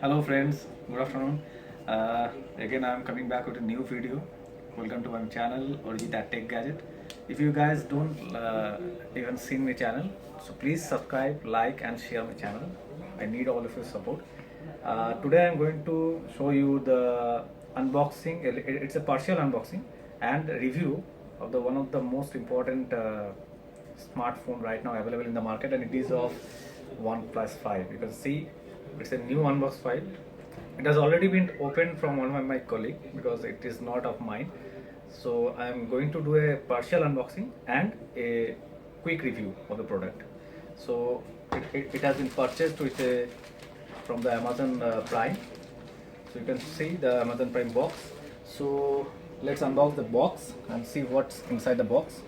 Hello friends, good afternoon. Again I am coming back with a new video. Welcome to my channel Orijit Tech Gadget. If you guys don't even seen my channel, so please subscribe, like and share my channel. I need all of your support. Today I am going to show you the unboxing. It's a partial unboxing and review of the one of the most important smartphone right now available in the market, and it is of OnePlus 5. You can see it's a new unboxed file. It has already been opened from one of my colleague because it is not of mine. So I am going to do a partial unboxing and a quick review of the product. So it has been purchased with a from the Amazon Prime. So you can see the Amazon Prime box. So let's unbox the box and see what's inside the box.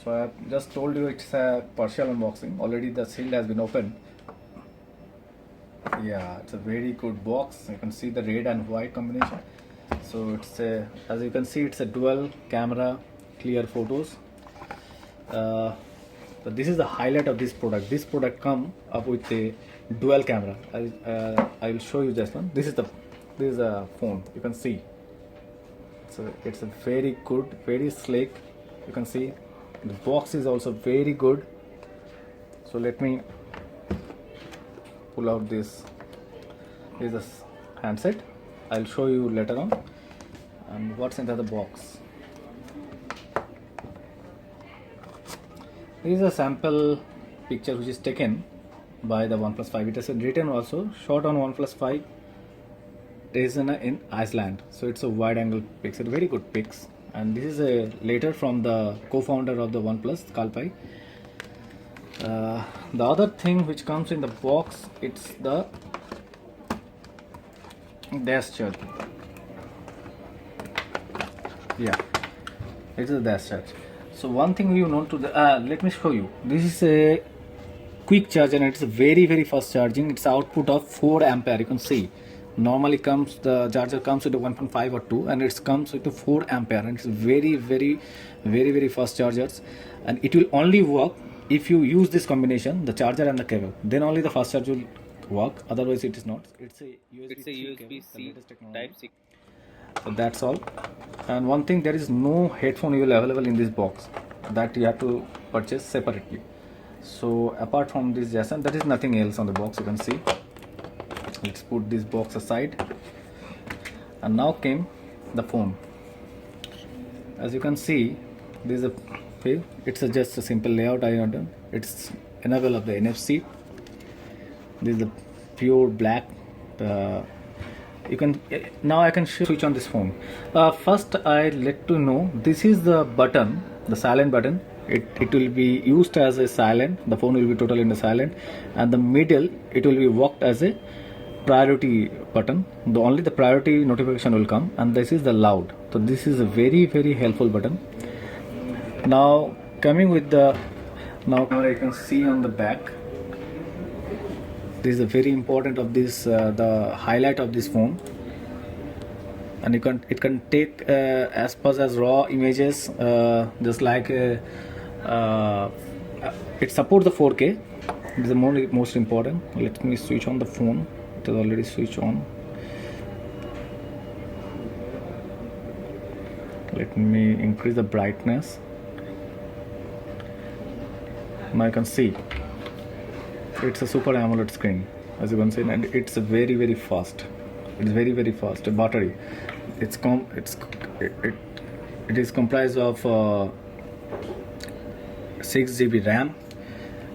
So I just told you it's a partial unboxing. Already the seal has been opened. Yeah, it's a very good box. You can see the red and white combination. So it's a, as you can see, it's a dual camera clear photos. So this is the highlight of this product. This product come up with a dual camera. I will show you just one. This is a phone. You can see. So it's a very good, very slick. You can see the box is also very good. So let me pull out this. This is a handset. I'll show you later on. And what's inside the box. This is a sample picture which is taken by the OnePlus 5. It is written also shot on OnePlus 5 is in Iceland. So it's a wide angle picture, very good pics. And this is a letter from the co-founder of the OnePlus, Carl Pei. The other thing which comes in the box, it's the dash charge. Yeah, it is a dash charge. So one thing you know to the let me show you. This is a quick charge and it's a very fast charging. It's output of 4 ampere. You can see normally comes the charger comes with a 1.5 or 2, and it comes with a 4 ampere, and it's very fast chargers, and it will only work if you use this combination, the charger and the cable. Then only the fast charge will work, otherwise it is not. It's a USB-C Type C. So that's all. And one thing, there is no headphone available in this box, that you have to purchase separately. So apart from this Jason, there is nothing else on the box. You can see. Let's put this box aside. And now came the phone. As you can see, this is it's just a simple layout I have done. It's enable of the NFC. This is the pure black. You can now I can switch on this phone. First I let to know this is the button, the silent button. It will be used as a silent. The phone will be totally in the silent, and the middle it will be worked as a priority button. Only the priority notification will come, and this is the loud. So this is a very helpful button. Now coming with the you can see on the back. This is a very important of this the highlight of this phone, and it can take as far as raw images, just like it supports the 4K. This is the most important. Let me switch on the phone. It is already switched on. Let me increase the brightness. Now you can see it's a Super AMOLED screen, as you can see, and it's very fast. It's very fast. The battery, it is comprised of 6 GB RAM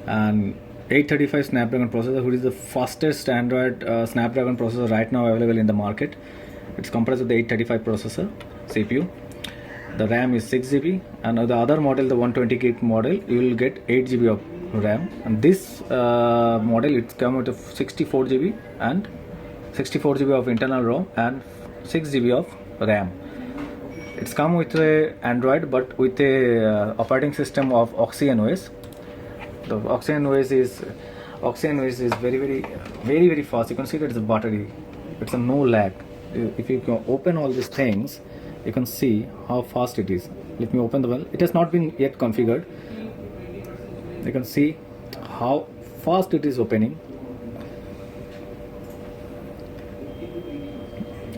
and 835 Snapdragon processor, which is the fastest Android Snapdragon processor right now available in the market. It's comprised of the 835 processor CPU. The RAM is 6 GB, and the other model, the 120 GB model, you will get 8 GB of RAM. And this model, it's come with a 64 GB and 64 GB of internal ROM and 6 GB of RAM. It's come with a Android, but with a operating system of Oxygen OS. The Oxygen OS is very fast. You can see that it's a battery. It's a no lag. If you can open all these things, you can see how fast it is. Let me open the well. It has not been yet configured. You can see how fast it is opening.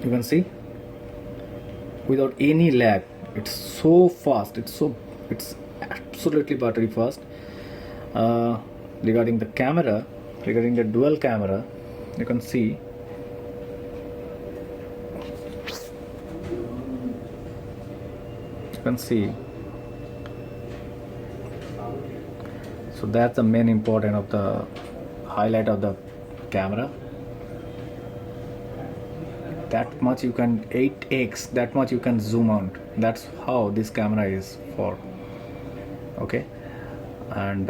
You can see without any lag, it's so fast, it's absolutely buttery fast. Regarding the camera, regarding the dual camera, you can see so that's the main important of the highlight of the camera. That much you can 8x, that much you can zoom out. That's how this camera is for. Okay, and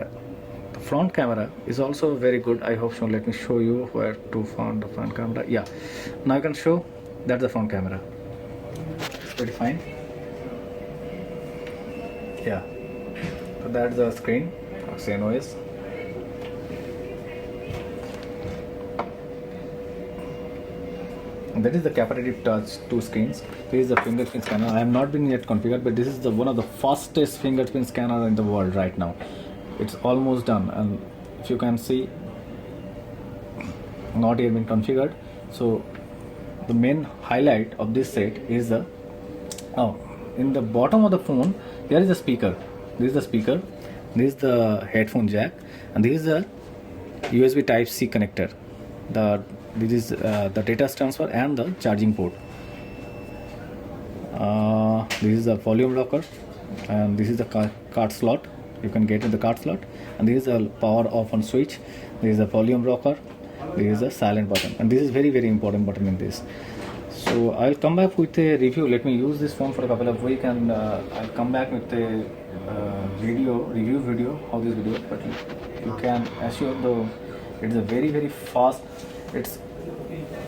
the front camera is also very good. I hope so. Let me show you where to find the front camera. Yeah, now you can show that's the front camera. It's pretty fine. Yeah, so that's the screen of XenOS. And that is the capacitive touch 2 screens. This is the fingerprint scanner. I have not been yet configured, but this is the one of the fastest fingerprint scanner in the world right now. It's almost done, and if you can see, not yet been configured. So the main highlight of this set is the in the bottom of the phone there is a speaker. This is the speaker, this is the headphone jack, and this is the USB type C connector. This is the data transfer and the charging port. This is the volume rocker, and this is the card slot. You can get in the card slot, and this is the power off on switch. This is the volume rocker. This is the silent button, and this is very important button in this. So I'll come back with a review. Let me use this phone for a couple of weeks, and I'll come back with a review video of this video. But you can assure though it's a very fast. It's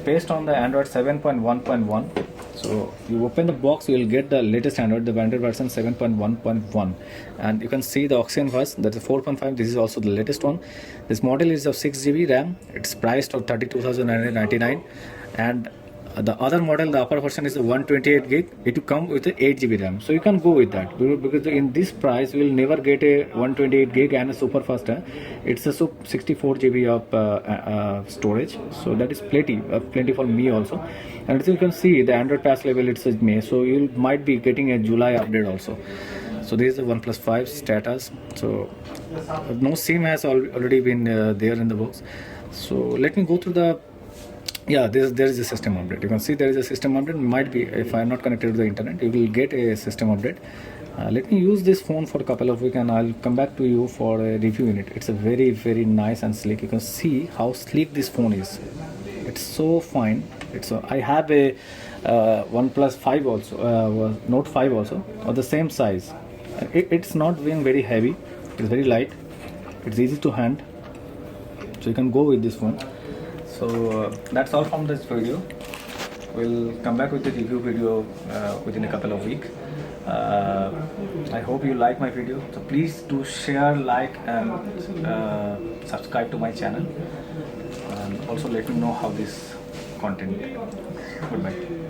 based on the Android 7.1.1. So you open the box, you will get the latest Android, the Android version 7.1.1, and you can see the OxygenVerse, that's a 4.5. This is also the latest one. This model is of 6 GB RAM. It's priced at 32,999, and the other model, the upper version, is the 128 gig. It will come with a 8 GB RAM, so you can go with that, because in this price you will never get a 128 gig and a super fast. It's a 64 GB of storage, so that is plenty for me also. And as you can see, the Android patch level, it's a May, so you might be getting a July update also. So this is the OnePlus 5 status. So no SIM has already been there in the box. So let me go through the there is a system update. You can see there is a system update. Might be, if I am not connected to the internet, you will get a system update. Let me use this phone for a couple of weeks, and I'll come back to you for a review in it. It's a very nice and sleek. You can see how sleek this phone is. It's so fine. I have a OnePlus 5 also, Note 5 also, of the same size. It's not being very heavy. It's very light. It's easy to hand. So you can go with this one. So that's all from this video. We'll come back with the review video within a couple of weeks. I hope you like my video. So please do share, like, and subscribe to my channel. And also let me know how this content. Goodbye.